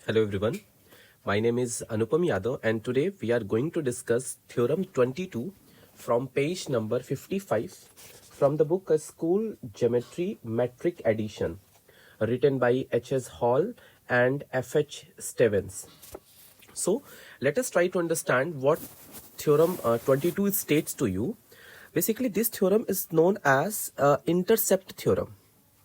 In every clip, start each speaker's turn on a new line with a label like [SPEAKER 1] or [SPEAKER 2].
[SPEAKER 1] Hello everyone, my name is Anupam Yadav and today we are going to discuss Theorem 22 from page number 55 from the book A School Geometry Metric Edition written by H.S. Hall and F.H. Stevens. So let us try to understand what Theorem 22 states to you. Basically this theorem is known as intercept theorem.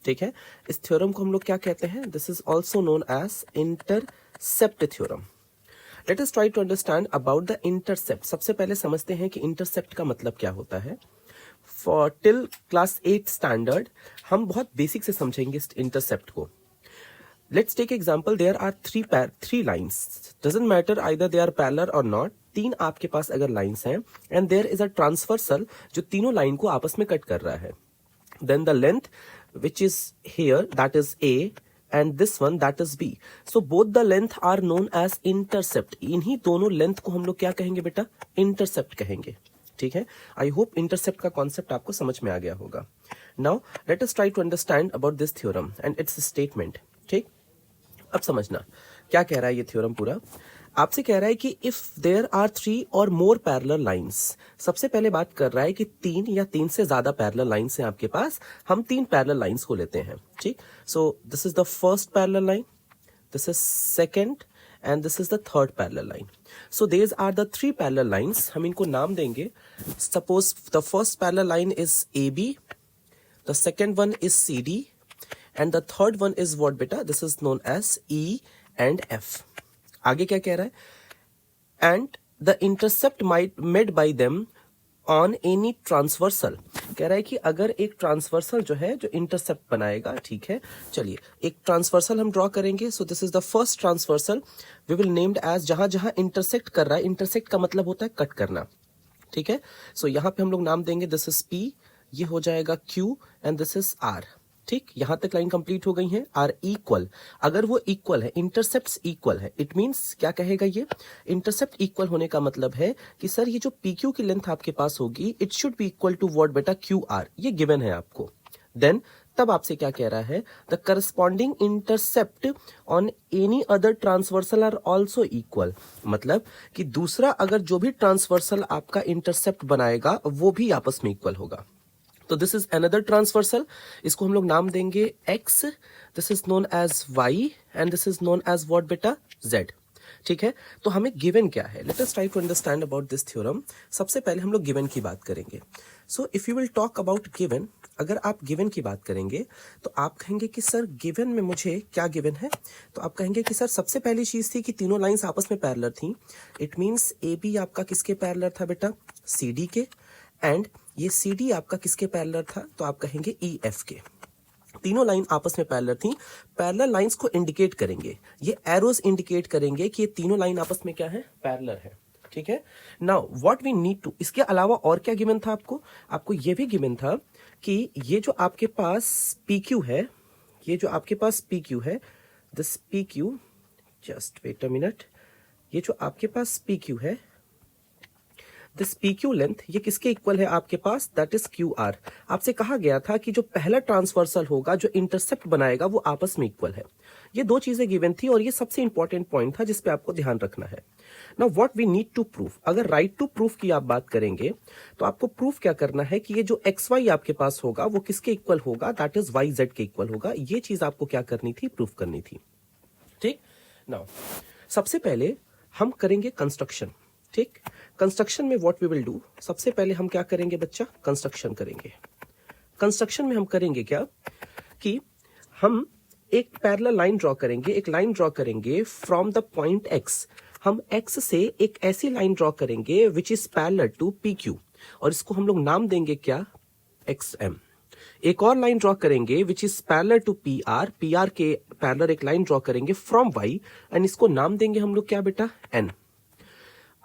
[SPEAKER 1] ठीक है, इस theorem को हम लोग क्या कहते हैं? This is also known as intercept theorem. Let us try to understand about the intercept. सबसे पहले समझते हैं कि इंटरसेप्ट का मतलब क्या होता है. फॉर टिल क्लास 8 स्टैंडर्ड हम बहुत बेसिक से समझेंगे इस इंटरसेप्ट को. Let's take example. There are three lines. Doesn't matter either they are parallel और नॉट. तीन आपके पास अगर लाइंस हैं and there is a transversal जो तीनों लाइन को आपस में कट कर रहा है. Then the length which is here, that is A, and this one, that is B. So both the length are known as intercept. इन्हीं दोनों लेंथ को हम लोग क्या कहेंगे बेटा? इंटरसेप्ट कहेंगे. ठीक है. आई होप इंटरसेप्ट का कॉन्सेप्ट आपको समझ में आ गया होगा. Now let us try to understand about this theorem and its statement. ठीक, अब समझना क्या कह रहा है ये थ्योरम पूरा. आपसे कह रहा है कि इफ देयर आर 3 और मोर पैरेलल लाइंस. सबसे पहले बात कर रहा है कि 3 या 3 से ज्यादा पैरेलल लाइंस हैं आपके पास. हम 3 पैरेलल लाइंस को लेते हैं. ठीक, so this is the first parallel line, this is second and this is the third parallel line. So there are the 3 parallel lines. हम इनको नाम देंगे. Suppose the first parallel line is AB, the second one is CD and the third one is what बेटा? This is known as E and F. आगे क्या कह रहा है? And the intercept made by them on any transversal. कह रहा है कि अगर एक ट्रांसवर्सल जो है जो इंटरसेप्ट बनाएगा. ठीक है, चलिए एक ट्रांसवर्सल हम ड्रॉ करेंगे. So this is the first transversal. We will named as जहां जहां इंटरसेक्ट कर रहा है. इंटरसेक्ट का मतलब होता है कट करना. ठीक है, सो यहां पे हम लोग नाम देंगे दिस इज P, ये हो जाएगा Q and this is R. ठीक, यहां तक लाइन कंप्लीट हो गई है. Are equal. अगर वो इक्वल है, इंटरसेप्ट इक्वल है, इट मींस क्या कहेगा ये? इंटरसेप्ट इक्वल होने का मतलब है कि सर ये जो PQ की लेंथ आपके पास होगी it should be equal to what बेटा? QR. ये गिवन है आपको. देन तब आपसे क्या कह रहा है? The corresponding intercept on any other transversal are also equal. मतलब कि दूसरा अगर जो भी ट्रांसवर्सल आपका इंटरसेप्ट बनाएगा वो भी आपस में इक्वल होगा. तो दिस इज अनदर ट्रांसवर्सल. इसको हम लोग नाम देंगे X, this is known as Y and this is known as what बेटा? Z. ठीक है, तो हमें गिवन क्या है? Let us try to understand about this theorem. सबसे पहले हम लोग गिवन की बात करेंगे. So if you will talk about given, अगर आप गिवन की बात करेंगे तो आप कहेंगे कि सर गिवन में मुझे क्या गिवन है? तो आप कहेंगे कि सर सबसे पहली चीज थी कि तीनों लाइंस आपस में पैरेलल थी. इट मींस AB आपका किसके पैरेलल था बेटा? CD के. एंड ये CD आपका किसके पैरेलल था? तो आप कहेंगे EF के. तीनों लाइन आपस में पैरेलल थी. पैरेलल लाइंस को इंडिकेट करेंगे, ये एरोज इंडिकेट करेंगे कि ये तीनों लाइन आपस में क्या है? पैरेलल है. ठीक है, now what we need to. इसके अलावा और क्या गिवन था आपको? आपको ये भी गिवन था कि ये जो आपके पास PQ है, ये जो आपके पास PQ है, this PQ, just wait a minute, ये जो आपके पास PQ है, दिस PQ लेंथ, ये किसके इक्वल है आपके पास? That is QR. आपसे कहा गया था कि जो पहला ट्रांसवर्सल होगा जो इंटरसेप्ट बनाएगा वो आपस में इक्वल है. ये दो चीजें गिवन थी और ये सबसे इंपॉर्टेंट पॉइंट था जिस पे आपको ध्यान रखना है. Now what we need to prove. अगर राइट टू प्रूफ की आप बात करेंगे तो आपको प्रूफ क्या करना है कि ये जो XY आपके पास होगा वो किसके इक्वल होगा? दैट इज YZ के इक्वल होगा. ये चीज आपको क्या करनी थी? प्रूफ करनी थी. ठीक, नाउ सबसे पहले हम करेंगे कंस्ट्रक्शन. ठीक, कंस्ट्रक्शन में व्हाट वी विल डू, सबसे पहले हम क्या करेंगे बच्चा? कंस्ट्रक्शन करेंगे. कंस्ट्रक्शन में हम करेंगे क्या कि हम एक पैरेलल लाइन ड्रॉ करेंगे. एक लाइन ड्रॉ करेंगे फ्रॉम द पॉइंट X. हम X से एक ऐसी लाइन ड्रॉ करेंगे which is parallel to PQ और इसको हम लोग नाम देंगे क्या? XM. एक और लाइन ड्रॉ करेंगे which is parallel to PR के पैरेलल एक लाइन ड्रॉ करेंगे फ्रॉम Y एंड इसको नाम देंगे हम लोग क्या बेटा? N.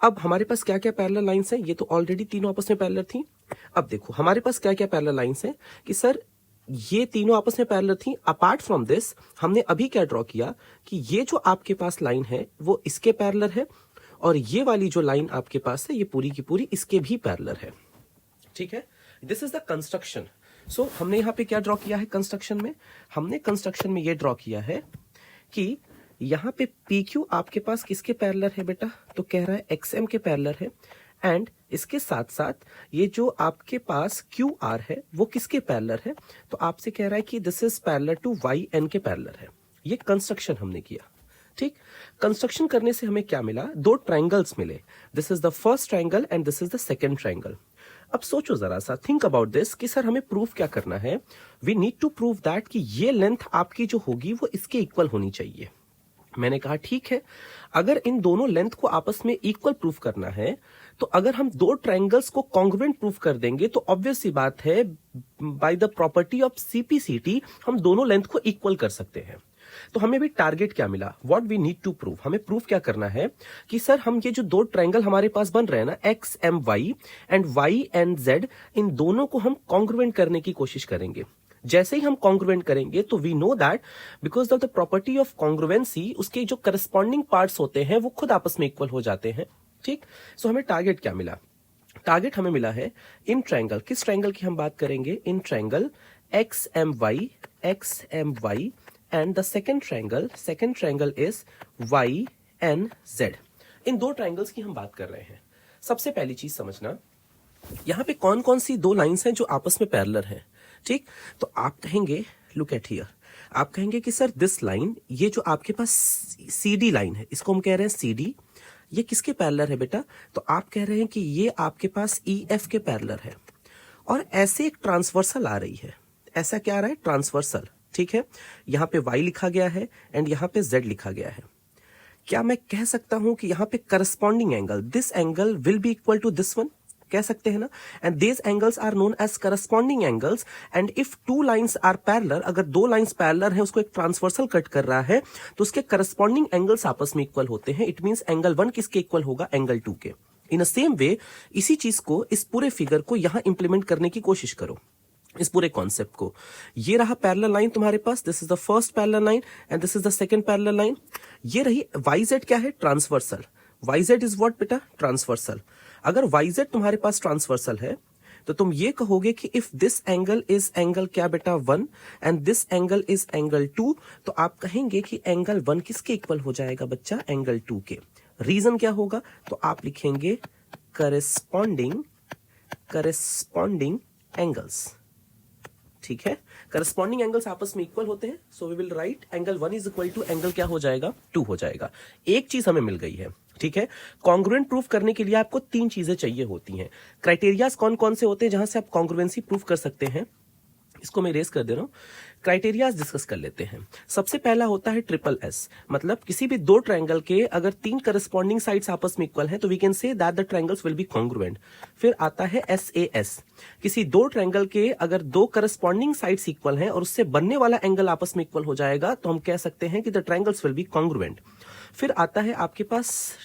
[SPEAKER 1] अब हमारे पास क्या क्या पैरेलल लाइंस हैं? ये तो ऑलरेडी तीनों आपस में पैरेलल थी. अब देखो हमारे पास क्या क्या पैरेलल लाइंस हैं कि सर ये तीनों आपस में पैरेलल थी. अपार्ट फ्रॉम दिस हमने अभी क्या ड्रॉ किया कि ये जो आपके पास लाइन है वो इसके पैरेलल है और ये वाली जो लाइन आपके पास है ये पूरी की पूरी इसके भी पैरेलल है. ठीक है, दिस इज द कंस्ट्रक्शन. सो हमने यहाँ पे क्या ड्रॉ किया है कंस्ट्रक्शन में? हमने कंस्ट्रक्शन में ये ड्रॉ किया है कि यहाँ पे PQ आपके पास किसके पैरेलल है बेटा? तो कह रहा है XM के पैरेलल है। एंड इसके साथ साथ ये जो आपके पास QR है वो किसके पैरेलल है? तो आपसे कह रहा है कि this is parallel to YN के पैरेलल है। ये कंस्ट्रक्शन हमने किया। ठीक, कंस्ट्रक्शन करने से हमें क्या मिला? दो ट्रायंगल्स मिले। This is the first triangle and this is the second triangle. अब सोचो जरा सा, थिंक अबाउट दिस कि सर हमें प्रूफ क्या करना है? We need to prove that कि ये लेंथ आपकी जो होगी वो इसके इक्वल होनी चाहिए। मैंने कहा ठीक है, अगर इन दोनों लेंथ को आपस में इक्वल प्रूफ करना है तो अगर हम दो ट्रायंगल्स को कॉन्ग्रुएंट प्रूफ कर देंगे तो ऑब्वियस सी बात है, by the property of CPCT हम दोनों लेंथ को इक्वल कर सकते हैं। तो हमें भी टारगेट क्या मिला? What we need to prove, हमें प्रूफ क्या करना है कि सर हम ये जो दो ट्रायंगल हमारे पास बन रहे हैं ना, XMY एंड YNZ, इन दोनों को हम कॉन्ग्रुएंट करने की कोशिश करेंगे। जैसे ही हम कॉन्ग्रुएंट करेंगे तो we know that because of the property of congruency उसके जो करस्पॉन्डिंग पार्ट्स होते हैं वो खुद आपस में इक्वल हो जाते हैं। ठीक, सो हमें टारगेट क्या मिला? टारगेट हमें मिला है इन ट्रायंगल, किस ट्रायंगल की हम बात करेंगे? In triangle XMY and the second triangle is YNZ। इन दो ट्रायंगल्स की हम बात कर रहे हैं। सबसे पहली चीज समझना, यहां पे कौन कौन सी दो लाइंस हैं जो आपस में पैरेलल हैं। ठीक, तो आप कहेंगे लुक एट हियर, आप कहेंगे कि सर दिस लाइन, ये जो आपके पास CD लाइन है इसको हम कह रहे हैं CD, ये किसके पैरेलल है बेटा? तो आप कह रहे हैं कि ये आपके पास EF के पैरेलल है। और ऐसे एक ट्रांसवर्सल आ रही है, ऐसा क्या आ रहा है? ट्रांसवर्सल। ठीक है, यहां पे Y लिखा गया है एंड यहां पे Z लिखा गया है। क्या मैं कह सकता हूं कि यहां पे corresponding angle, this angle will be equal to this one? कह सकते हैं ना। And these angles are known as corresponding angles. And if two lines are parallel, अगर दो लाइंस पैरेलल है, उसको एक ट्रांसवर्सल कट कर रहा है तो उसके करस्पॉन्डिंग एंगल्स आपस में इक्वल होते हैं। इट मींस एंगल 1 किसके इक्वल होगा? एंगल 2 के। इन अ सेम वे इसी चीज को, इस पूरे फिगर को यहां इंप्लीमेंट करने की कोशिश करो, इस पूरे कॉन्सेप्ट को। ये रहा पैरेलल लाइन तुम्हारे पास, this is the first parallel line and this is the second parallel line. ये रही YZ, क्या है? ट्रांसवर्सल। YZ इज व्हाट बेटा? ट्रांसवर्सल। अगर YZ तुम्हारे पास ट्रांसवर्सल है तो तुम ये कहोगे कि if this angle is angle क्या बेटा? 1 and this angle is angle 2, तो आप कहेंगे कि एंगल 1 किसके इक्वल हो जाएगा बच्चा? एंगल 2 के। रीजन क्या होगा? तो आप लिखेंगे करस्पॉन्डिंग एंगल्स। ठीक है, करस्पॉन्डिंग एंगल्स आपस में इक्वल होते हैं, so we will write angle 1 is equal to angle क्या हो जाएगा? 2 हो जाएगा। एक चीज हमें मिल गई है। ठीक है, कॉन्ग्रुएंट प्रूफ करने के लिए आपको 3 चीजें चाहिए होती हैं। क्राइटेरियाज कौन कौन से होते हैं जहां से आप कॉन्ग्रुएंसी प्रूफ कर सकते हैं? इसको मैं इरेज कर दे रहा हूं, क्राइटेरियाज डिस्कस कर लेते हैं। सबसे पहला होता है SSS, मतलब किसी भी दो ट्रायंगल के अगर 3 करस्पॉन्डिंग साइड्स आपस में इक्वल हैं तो we can say that the triangles will be congruent. फिर आता है SAS, किसी दो ट्रायंगल के अगर 2 करस्पॉन्डिंग साइड्स इक्वल हैं और उससे बनने वाला एंगल आपस में इक्वल हो जाएगा तो हम कह सकते हैं कि the triangles will be congruent. फिर आता है आपके पास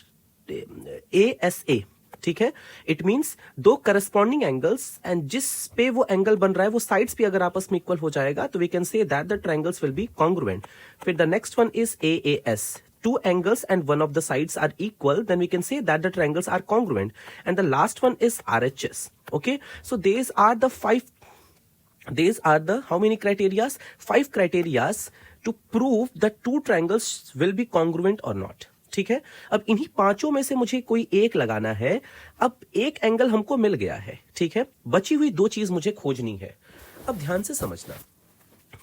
[SPEAKER 1] ASA। ठीक है, इट मींस दो करस्पॉन्डिंग एंगल्स एंड जिस पे वो एंगल बन रहा है वो साइड्स भी अगर आपस में इक्वल हो जाएगा तो we can say that the triangles will be congruent. फिर the next one is AAS, two angles and one of the sides are equal, then we can say that the triangles are congruent. And the last one is RHS. Okay, so these are the how many criterias? 5 criterias to prove that two triangles will be congruent or not. ठीक है, अब इन्हीं पांचों में से मुझे कोई एक लगाना है। अब एक एंगल हमको मिल गया है, ठीक है, बची हुई 2 चीज मुझे खोजनी है। अब ध्यान से समझना,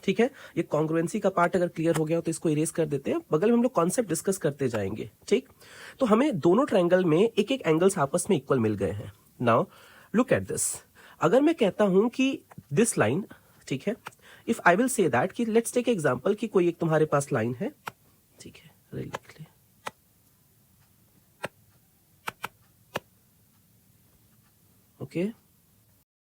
[SPEAKER 1] ठीक है, ये कॉन्ग्रुएंसी का पार्ट अगर क्लियर हो गया हो तो इसको इरेज कर देते हैं, बगल में हम लोग कॉन्सेप्ट डिस्कस करते जाएंगे। ठीक, तो हमें दोनों ट्रायंगल में एक एक एंगल्स आपस में इक्वल मिल गए हैं। नाउ लुक एट दिस, अगर मैं कहता हूं कि दिस लाइन, ठीक है, if I will say that कि लेट्स टेक एग्जांपल कि कोई एक तुम्हारे पास लाइन है, ठीक है, लिख ले, ओके